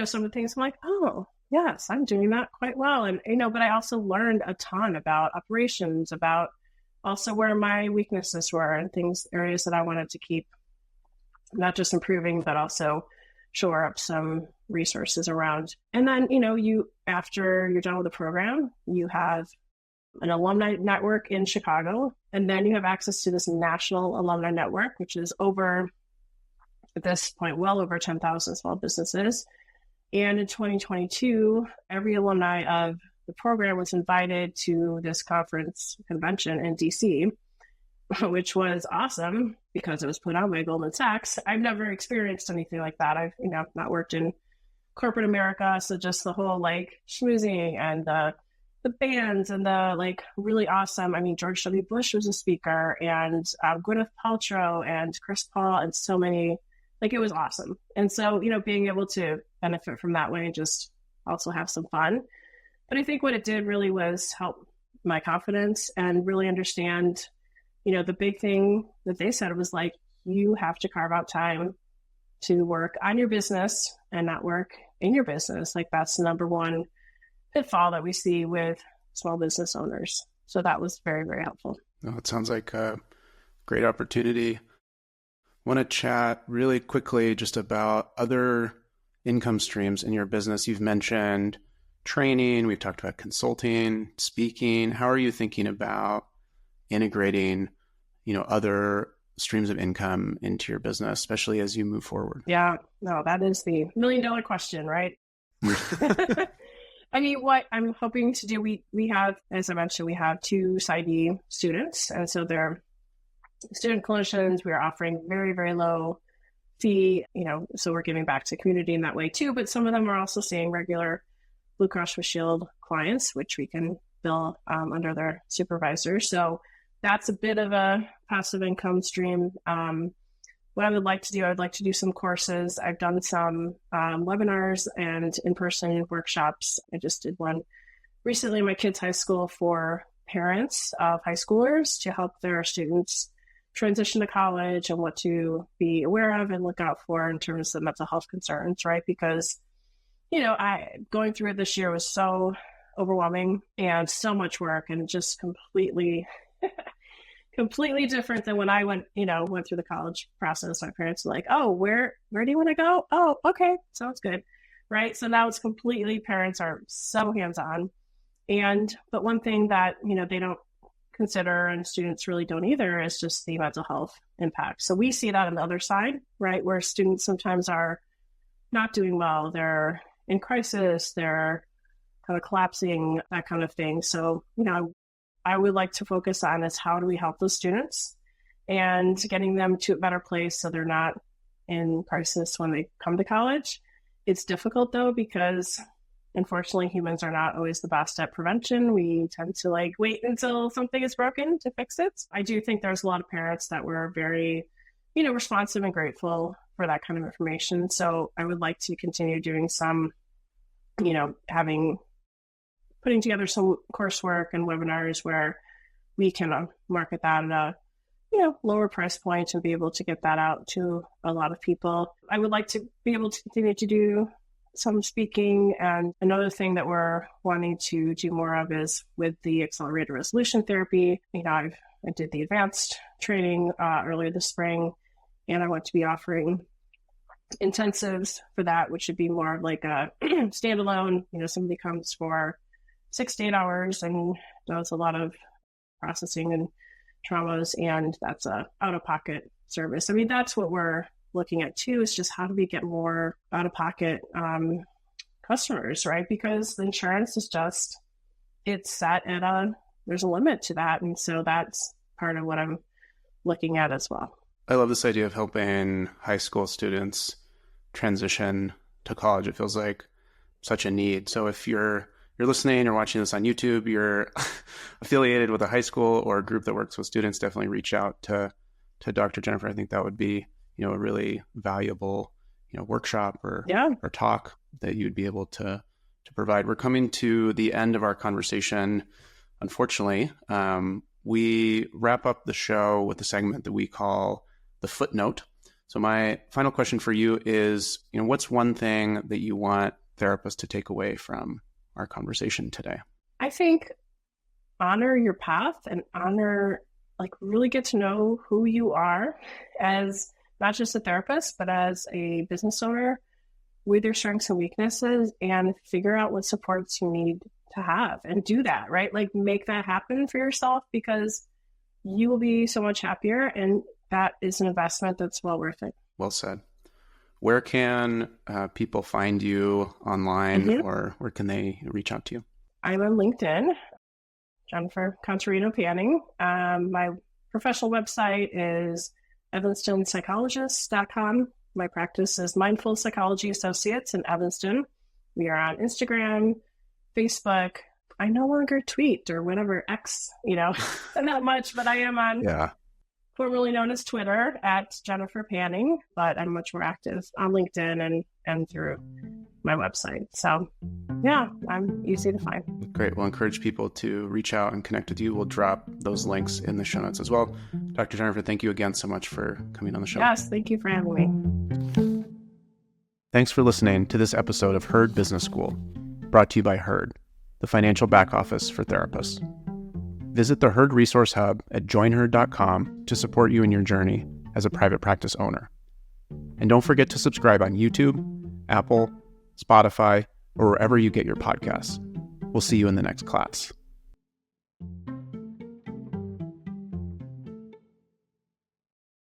Speaker 1: some of the things I'm like, oh, yes, I'm doing that quite well. And, but I also learned a ton about operations, about also where my weaknesses were and areas that I wanted to keep not just improving, but also shore up some resources around. And then, after you're done with the program, you have an alumni network in Chicago, and then you have access to this national alumni network, which is over, at this point, well over 10,000 small businesses. And in 2022, every alumni of the program was invited to this convention in DC, which was awesome because it was put on by Goldman Sachs. I've never experienced anything like that. I've not worked in corporate America, so just the whole schmoozing and the bands and the really awesome. George W. Bush was a speaker, and Gwyneth Paltrow and Chris Paul, and so many. It was awesome. And so being able to benefit from that way and just also have some fun. But I think what it did really was help my confidence and really understand. The big thing that they said was you have to carve out time to work on your business and not work in your business. That's the number one pitfall that we see with small business owners. So that was very, very helpful.
Speaker 2: Oh, it sounds like a great opportunity. Want to chat really quickly just about other income streams in your business. You've mentioned training. We've talked about consulting, speaking. How are you thinking about integrating other streams of income into your business, especially as you move forward?
Speaker 1: Yeah, no, that is the $1 million question, right? What I'm hoping to do, we have, as I mentioned, we have 2 PsyD students. And so they're student clinicians. We are offering very, very low fee, so we're giving back to the community in that way too. But some of them are also seeing regular Blue Cross Blue Shield clients, which we can bill under their supervisor. So that's a bit of a passive income stream. What I would like to do, I would like to do some courses. I've done some webinars and in-person workshops. I just did one recently in my kids' high school for parents of high schoolers to help their students transition to college and what to be aware of and look out for in terms of mental health concerns, right? Because, going through it this year was so overwhelming and so much work and just completely different than when I went through the college process. My parents were like, oh, where do you want to go? Oh, okay. Sounds good. Right. So now it's completely, parents are so hands-on. But one thing that, they don't consider and students really don't either is just the mental health impact. So we see that on the other side, right? Where students sometimes are not doing well. They're in crisis. They're kind of collapsing, that kind of thing. So, I would like to focus on is how do we help those students and getting them to a better place so they're not in crisis when they come to college. It's difficult though, because unfortunately humans are not always the best at prevention. We tend to wait until something is broken to fix it. I do think there's a lot of parents that were very, responsive and grateful for that kind of information. So I would like to continue doing some, putting together some coursework and webinars where we can market that at a lower price point and be able to get that out to a lot of people. I would like to be able to continue to do some speaking. And another thing that we're wanting to do more of is with the accelerated resolution therapy. I did the advanced training earlier this spring, and I want to be offering intensives for that, which would be more of like a standalone. Somebody comes for 6 to 8 hours and does a lot of processing and traumas, and that's a out-of-pocket service. I mean, that's what we're looking at too, is just how do we get more out-of-pocket customers, right? Because the insurance is just, it's set at there's a limit to that. And so that's part of what I'm looking at as well.
Speaker 2: I love this idea of helping high school students transition to college. It feels like such a need. So if you're listening or watching this on YouTube, you're affiliated with a high school or a group that works with students, definitely reach out to Dr. Jennifer. I think that would be, a really valuable, workshop or talk that you'd be able to provide. We're coming to the end of our conversation. Unfortunately, we wrap up the show with a segment that we call the footnote. So my final question for you is, what's one thing that you want therapists to take away from our conversation today?
Speaker 1: I think honor your path and really get to know who you are as not just a therapist, but as a business owner, with your strengths and weaknesses, and figure out what supports you need to have and do that, right? Like make that happen for yourself, because you will be so much happier, and that is an investment that's well worth it.
Speaker 2: Well said. Where can people find you online, or where can they reach out to you?
Speaker 1: I'm on LinkedIn, Jennifer Contarino Panning. My professional website is evanstonspsychologist.com. My practice is Mindful Psychology Associates in Evanston. We are on Instagram, Facebook. I no longer tweet or whatever, X, not much, but I am on formerly known as Twitter at Jennifer Panning, but I'm much more active on LinkedIn and through my website. So yeah, I'm easy to find.
Speaker 2: Great. We'll encourage people to reach out and connect with you. We'll drop those links in the show notes as well. Dr. Jennifer, thank you again so much for coming on the show.
Speaker 1: Yes, thank you for having me.
Speaker 2: Thanks for listening to this episode of Herd Business School, brought to you by Herd, the financial back office for therapists. Visit the Herd Resource Hub at joinherd.com to support you in your journey as a private practice owner. And don't forget to subscribe on YouTube, Apple, Spotify, or wherever you get your podcasts. We'll see you in the next class.